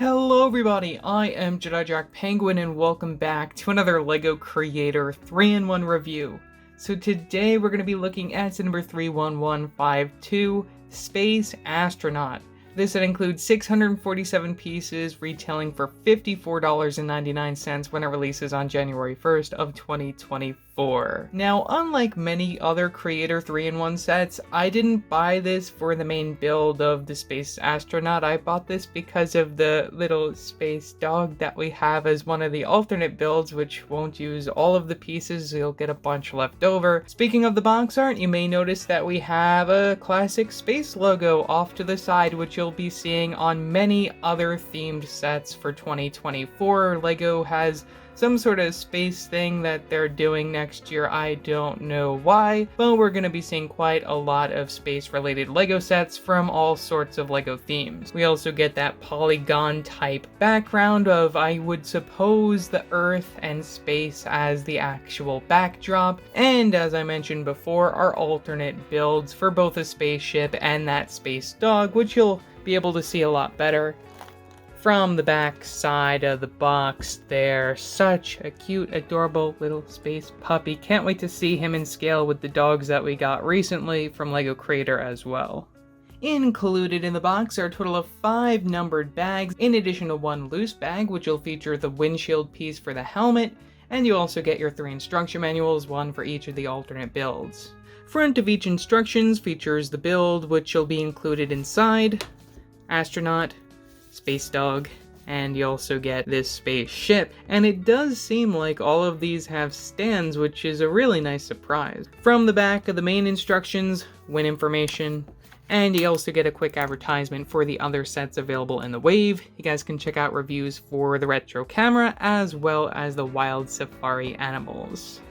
Hello everybody, I am Jedi Jack Penguin and welcome back to another LEGO Creator 3-in-1 review. So today we're going to be looking at set number 31152, Space Astronaut. This set includes 647 pieces, retailing for $54.99 when it releases on January 1st of 2024. Now, unlike many other Creator 3-in-1 sets, I didn't buy this for the main build of the Space Astronaut. I bought this because of the little space dog that we have as one of the alternate builds, which won't use all of the pieces, you'll get a bunch left over. Speaking of the box art, you may notice that we have a classic space logo off to the side, which you'll be seeing on many other themed sets for 2024. LEGO has some sort of space thing that they're doing next year. I don't know why, but we're going to be seeing quite a lot of space-related LEGO sets from all sorts of LEGO themes. We also get that polygon type background of, I would suppose, the Earth and space as the actual backdrop. And as I mentioned before, our alternate builds for both a spaceship and that space dog, which you'll be able to see a lot better from the back side of the box there. Such a cute, adorable little space puppy. Can't wait to see him in scale with the dogs that we got recently from LEGO Creator as well. Included in the box are a total of 5 numbered bags, in addition to 1 loose bag, which will feature the windshield piece for the helmet, and you also get your 3 instruction manuals, 1 for each of the alternate builds. Front of each instructions features the build, which will be included inside Astronaut, Space Dog, and you also get this spaceship. And it does seem like all of these have stands, which is a really nice surprise. From the back of the main instructions, win information, and you also get a quick advertisement for the other sets available in the wave. You guys can check out reviews for the retro camera as well as the wild safari animals.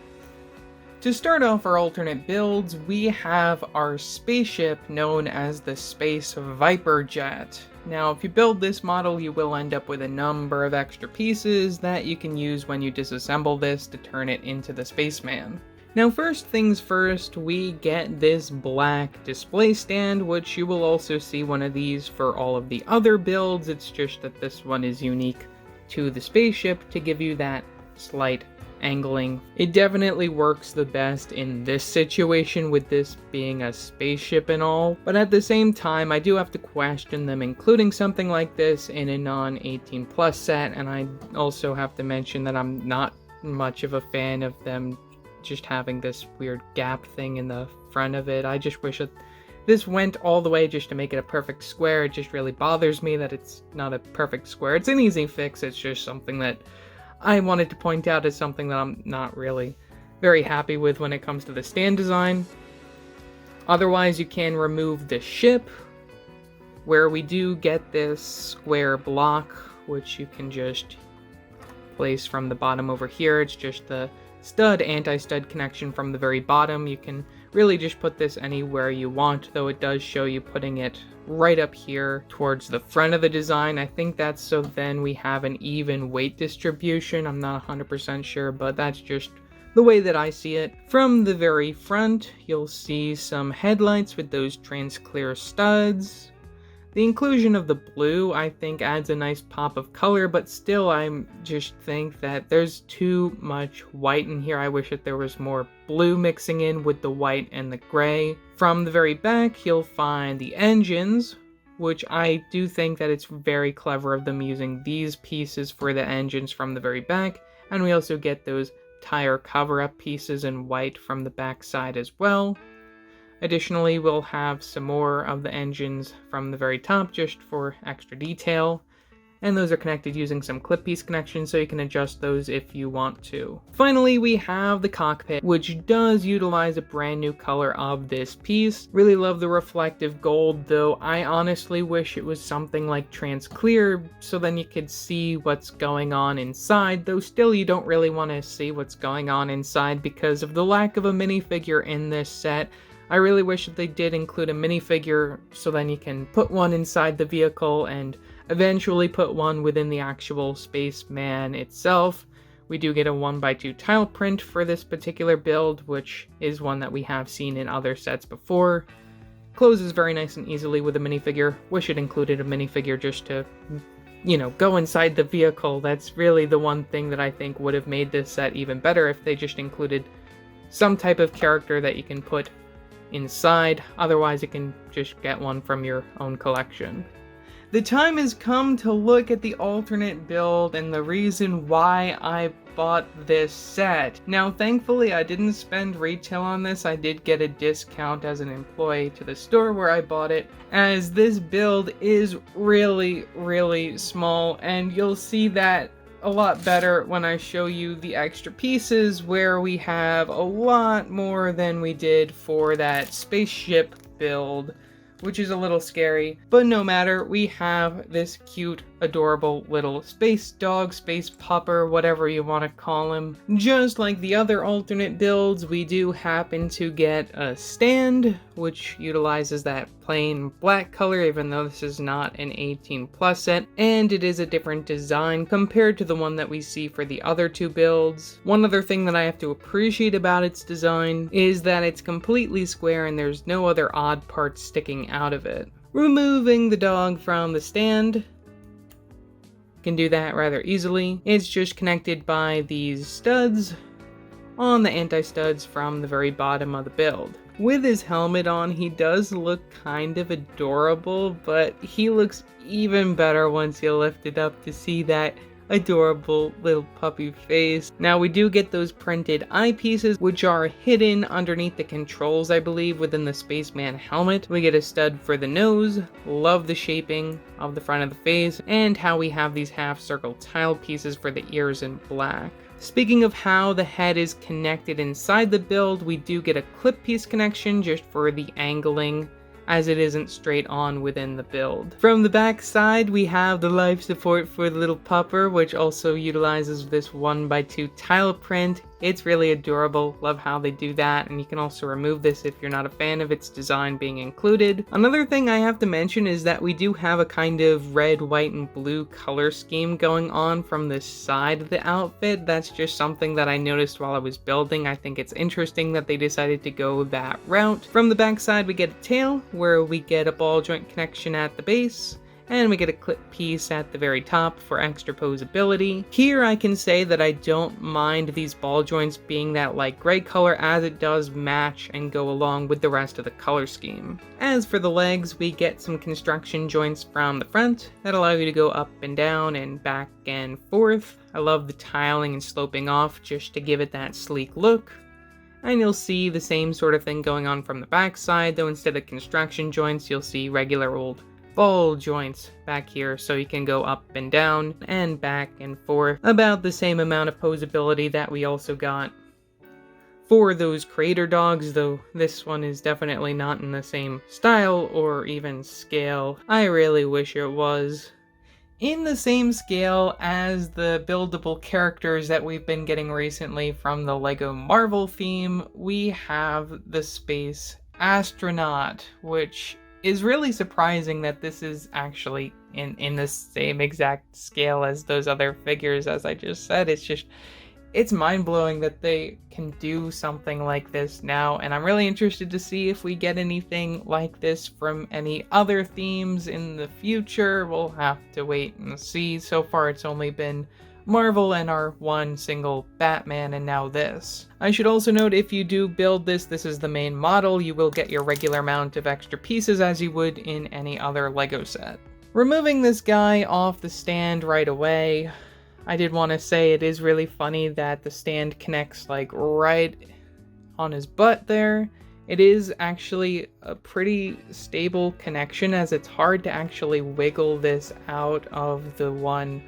To start off our alternate builds, we have our spaceship known as the Space Viper Jet. Now, if you build this model, you will end up with a number of extra pieces that you can use when you disassemble this to turn it into the Spaceman. Now, first things first, we get this black display stand, which you will also see one of these for all of the other builds. It's just that this one is unique to the spaceship to give you that slight angling. It definitely works the best in this situation with this being a spaceship and all, but at the same time I do have to question them including something like this in a non-18 plus set, and I also have to mention that I'm not much of a fan of them just having this weird gap thing in the front of it. I just wish that this went all the way just to make it a perfect square. It just really bothers me that it's not a perfect square. It's an easy fix, it's just something that I wanted to point out as something that I'm not really very happy with when it comes to the stand design. Otherwise, you can remove the ship, where we do get this square block, which you can just place from the bottom over here. It's just the stud, anti-stud connection from the very bottom. You can really just put this anywhere you want, though it does show you putting it right up here towards the front of the design. I think that's so then we have an even weight distribution. I'm not 100% sure, but that's just the way that I see it. From the very front, you'll see some headlights with those trans-clear studs. The inclusion of the blue, I think, adds a nice pop of color, but still I just think that there's too much white in here. I wish that there was more blue mixing in with the white and the gray. From the very back, you'll find the engines, which I do think that it's very clever of them using these pieces for the engines from the very back, and we also get those tire cover-up pieces in white from the back side as well. Additionally, we'll have some more of the engines from the very top just for extra detail, and those are connected using some clip piece connections, so you can adjust those if you want to. Finally, we have the cockpit, which does utilize a brand new color of this piece. Really love the reflective gold, though I honestly wish it was something like trans-clear, so then you could see what's going on inside, though still you don't really want to see what's going on inside because of the lack of a minifigure in this set. I really wish that they did include a minifigure so then you can put one inside the vehicle and eventually put one within the actual Spaceman itself. We do get a 1x2 tile print for this particular build, which is one that we have seen in other sets before. Closes very nice and easily with a minifigure. Wish it included a minifigure just to go inside the vehicle. That's really the one thing that I think would have made this set even better if they just included some type of character that you can put inside. Otherwise, you can just get one from your own collection. The time has come to look at the alternate build and the reason why I bought this set. Now, thankfully, I didn't spend retail on this. I did get a discount as an employee to the store where I bought it, as this build is really, really small, and you'll see that a lot better when I show you the extra pieces, where we have a lot more than we did for that spaceship build, which is a little scary. But no matter, we have this cute, adorable little space dog, space pupper, whatever you want to call him. Just like the other alternate builds, we do happen to get a stand, which utilizes that plain black color, even though this is not an 18+ set, and it is a different design compared to the one that we see for the other two builds. One other thing that I have to appreciate about its design is that it's completely square and there's no other odd parts sticking out of it. Removing the dog from the stand, can do that rather easily. It's just connected by these studs on the anti-studs from the very bottom of the build. With his helmet on, he does look kind of adorable, but he looks even better once you lift it up to see that adorable little puppy face. Now, we do get those printed eyepieces, which are hidden underneath the controls, I believe, within the Spaceman helmet. We get a stud for the nose. Love the shaping of the front of the face, and how we have these half-circle tile pieces for the ears in black. Speaking of how the head is connected inside the build, we do get a clip piece connection just for the angling, as it isn't straight on within the build. From the back side, we have the life support for the little pupper, which also utilizes this 1x2 tile print. It's really adorable. Love how they do that, and you can also remove this if you're not a fan of its design being included. Another thing I have to mention is that we do have a kind of red, white, and blue color scheme going on from the side of the outfit. That's just something that I noticed while I was building. I think it's interesting that they decided to go that route. From the back side, we get a tail, where we get a ball joint connection at the base, and we get a clip piece at the very top for extra posability. Here I can say that I don't mind these ball joints being that light gray color, as it does match and go along with the rest of the color scheme. As for the legs, we get some construction joints from the front that allow you to go up and down and back and forth. I love the tiling and sloping off just to give it that sleek look. And you'll see the same sort of thing going on from the back side, though instead of construction joints, you'll see regular old ball joints back here, so you can go up and down and back and forth. About the same amount of posability that we also got for those creator dogs, though this one is definitely not in the same style or even scale. I really wish it was. In the same scale as the buildable characters that we've been getting recently from the LEGO Marvel theme, we have the Space Astronaut, which is really surprising that this is actually in the same exact scale as those other figures. As I just said, it's mind-blowing that they can do something like this now, and I'm really interested to see if we get anything like this from any other themes in the future. We'll have to wait and see. So far it's only been Marvel and our one single Batman, and now this. I should also note, if you do build this is the main model, you will get your regular amount of extra pieces as you would in any other LEGO set. Removing this guy off the stand right away, I did want to say it is really funny that the stand connects like right on his butt there. It is actually a pretty stable connection, as it's hard to actually wiggle this out of the one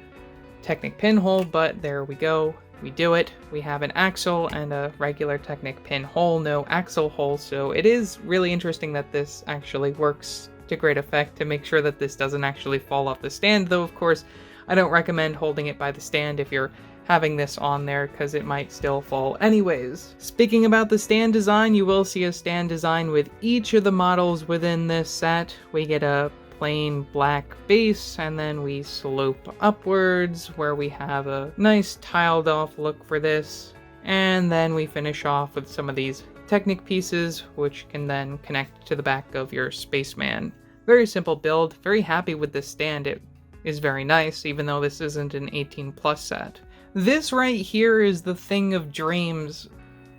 Technic pinhole, but there we go. We do it. We have an axle and a regular Technic pinhole, no axle hole, so it is really interesting that this actually works to great effect to make sure that this doesn't actually fall off the stand, though of course I don't recommend holding it by the stand if you're having this on there, because it might still fall anyways. Speaking about the stand design, you will see a stand design with each of the models within this set. We get a plain black base, and then we slope upwards where we have a nice tiled off look for this, and then we finish off with some of these Technic pieces, which can then connect to the back of your Spaceman. Very simple build. Very happy with this stand. It is very nice, even though this isn't an 18+ set. This right here is the thing of dreams.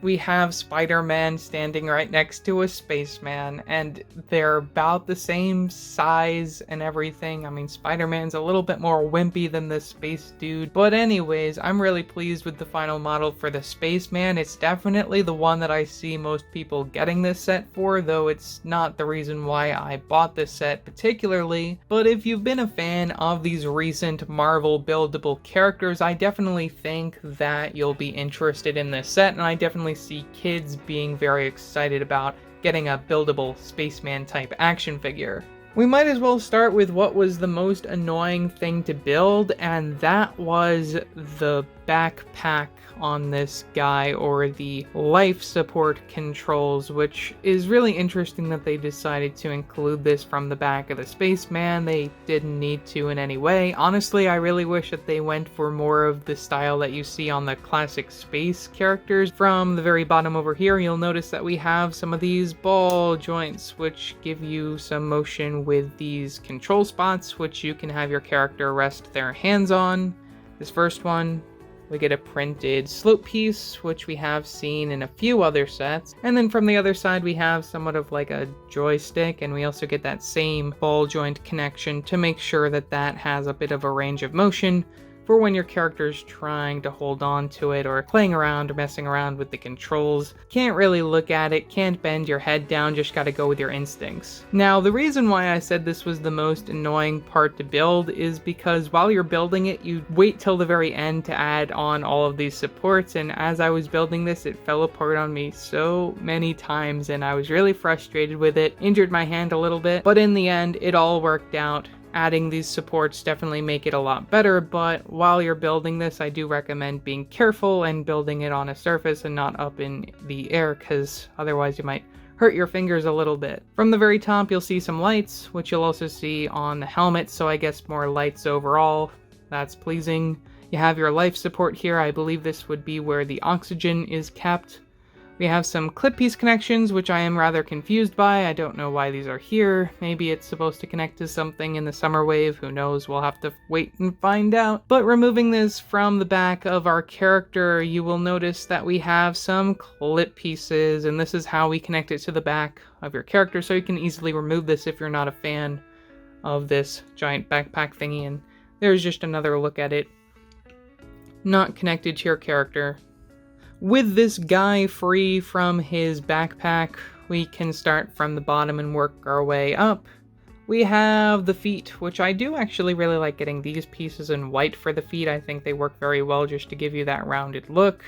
We have Spider-Man standing right next to a Spaceman, and they're about the same size and everything. I mean, Spider-Man's a little bit more wimpy than the space dude. But anyways, I'm really pleased with the final model for the Spaceman. It's definitely the one that I see most people getting this set for, though it's not the reason why I bought this set particularly. But if you've been a fan of these recent Marvel buildable characters, I definitely think that you'll be interested in this set, and I definitely see kids being very excited about getting a buildable Spaceman type action figure. We might as well start with what was the most annoying thing to build, and that was the backpack on this guy, or the life support controls, which is really interesting that they decided to include this from the back of the Spaceman. They didn't need to in any way. Honestly, I really wish that they went for more of the style that you see on the classic space characters. From the very bottom over here, you'll notice that we have some of these ball joints, which give you some motion with these control spots, which you can have your character rest their hands on. This first one, we get a printed slope piece, which we have seen in a few other sets. And then from the other side, we have somewhat of like a joystick, and we also get that same ball joint connection to make sure that that has a bit of a range of motion for when your character's trying to hold on to it or playing around or messing around with the controls. Can't really look at it, can't bend your head down, just gotta go with your instincts. Now, the reason why I said this was the most annoying part to build is because while you're building it, you wait till the very end to add on all of these supports, and as I was building this, it fell apart on me so many times, and I was really frustrated with it, injured my hand a little bit, but in the end, it all worked out. Adding these supports definitely make it a lot better, but while you're building this, I do recommend being careful and building it on a surface and not up in the air, because otherwise you might hurt your fingers a little bit. From the very top, you'll see some lights, which you'll also see on the helmet, so I guess more lights overall. That's pleasing. You have your life support here. I believe this would be where the oxygen is kept. We have some clip piece connections, which I am rather confused by. I don't know why these are here. Maybe it's supposed to connect to something in the summer wave. Who knows? We'll have to wait and find out. But removing this from the back of our character, you will notice that we have some clip pieces, and this is how we connect it to the back of your character, so you can easily remove this if you're not a fan of this giant backpack thingy. And there's just another look at it. Not connected to your character. With this guy free from his backpack, we can start from the bottom and work our way up. We have the feet, which I do actually really like getting these pieces in white for the feet. I think they work very well just to give you that rounded look.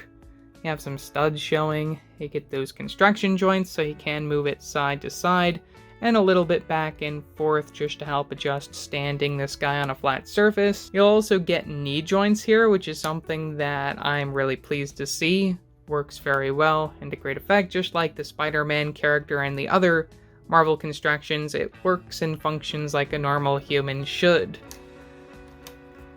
You have some studs showing. You get those construction joints so you can move it side to side, and a little bit back and forth just to help adjust standing this guy on a flat surface. You'll also get knee joints here, which is something that I'm really pleased to see. Works very well and to great effect, just like the Spider-Man character and the other Marvel constructions. It works and functions like a normal human should.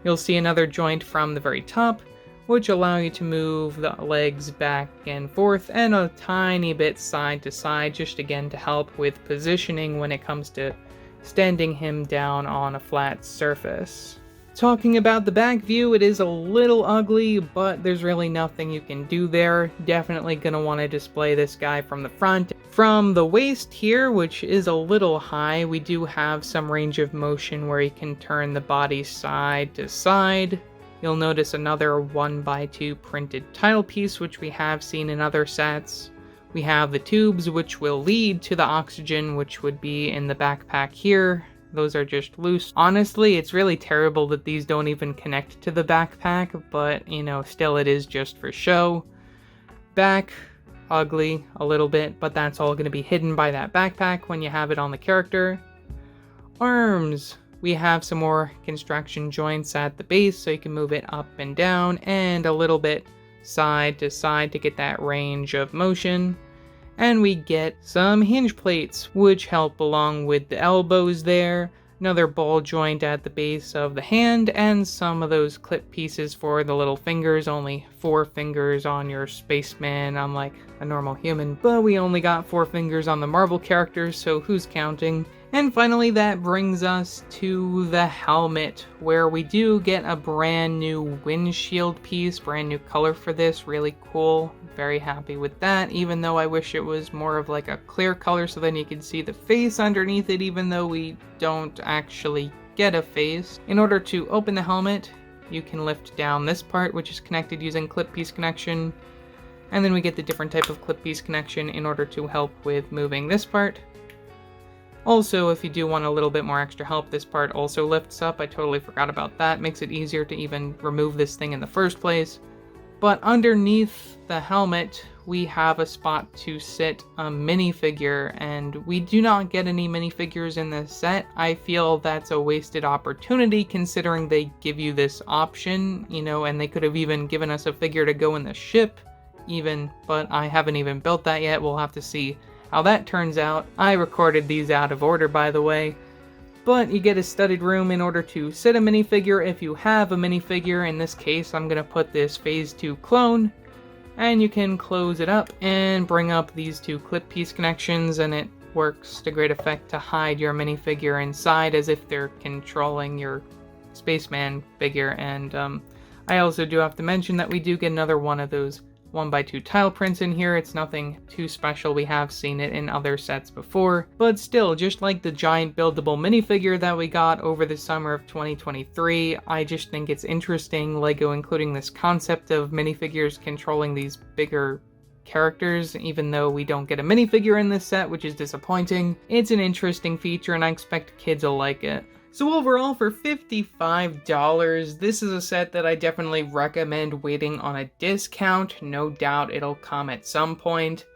You'll see another joint from the very top, which allow you to move the legs back and forth and a tiny bit side to side, just again to help with positioning when it comes to standing him down on a flat surface. Talking about the back view, it is a little ugly, but there's really nothing you can do there. Definitely gonna want to display this guy from the front. From the waist here, which is a little high, we do have some range of motion where you can turn the body side to side. You'll notice another 1x2 printed title piece, which we have seen in other sets. We have the tubes, which will lead to the oxygen, which would be in the backpack here. Those are just loose. Honestly, it's really terrible that these don't even connect to the backpack, but, you know, still it is just for show. Back, ugly a little bit, but that's all going to be hidden by that backpack when you have it on the character. Arms. We have some more construction joints at the base, so you can move it up and down, and a little bit side to side to get that range of motion. And we get some hinge plates, which help along with the elbows there, another ball joint at the base of the hand, and some of those clip pieces for the little fingers. Only 4 fingers on your Spaceman, unlike a normal human, but we only got 4 fingers on the Marvel characters, so who's counting? And finally, that brings us to the helmet, where we do get a brand new windshield piece, brand new color for this, really cool. Very happy with that, even though I wish it was more of like a clear color so then you can see the face underneath it, even though we don't actually get a face. In order to open the helmet, you can lift down this part, which is connected using clip piece connection, and then we get the different type of clip piece connection in order to help with moving this part. Also, if you do want a little bit more extra help, this part also lifts up. I totally forgot about that. Makes it easier to even remove this thing in the first place. But underneath the helmet, we have a spot to sit a minifigure, and we do not get any minifigures in this set. I feel that's a wasted opportunity considering they give you this option, you know, and they could have even given us a figure to go in the ship even, but I haven't even built that yet. We'll have to see how that turns out. I recorded these out of order, by the way. But you get a studded room in order to sit a minifigure if you have a minifigure. In this case, I'm going to put this Phase 2 clone. And you can close it up and bring up these two clip piece connections, and it works to great effect to hide your minifigure inside as if they're controlling your Spaceman figure. And I also do have to mention that we do get another one of those 1x2 tile prints in here. It's nothing too special. We have seen it in other sets before, but still, just like the giant buildable minifigure that we got over the summer of 2023, I just think it's interesting, LEGO including this concept of minifigures controlling these bigger characters, even though we don't get a minifigure in this set, which is disappointing. It's an interesting feature, and I expect kids will like it. So overall, for $55, this is a set that I definitely recommend waiting on a discount. No doubt it'll come at some point.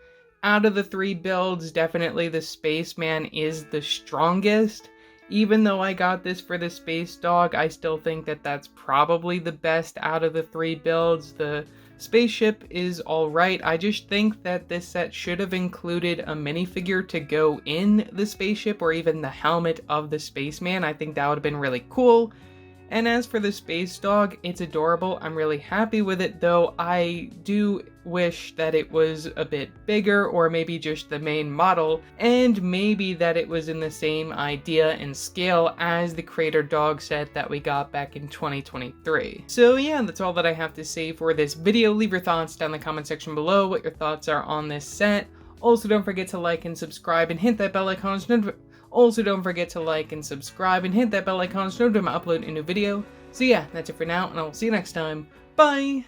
Out of the three builds, definitely the Spaceman is the strongest. Even though I got this for the Space Dog, I still think that that's probably the best out of the three builds. The Spaceship is alright. I just think that this set should have included a minifigure to go in the spaceship, or even the helmet of the Spaceman. I think that would have been really cool. And as for the Space Dog, it's adorable. I'm really happy with it, though I do wish that it was a bit bigger, or maybe just the main model, and maybe that it was in the same idea and scale as the Creator Dog set that we got back in 2023. So yeah, that's all that I have to say for this video. Leave your thoughts down in the comment section below, what your thoughts are on this set. Also, don't forget to like and subscribe and hit that bell icon. Also, don't forget to like and subscribe and hit that bell icon so I upload a new video. So yeah, that's it for now, and I will see you next time. Bye!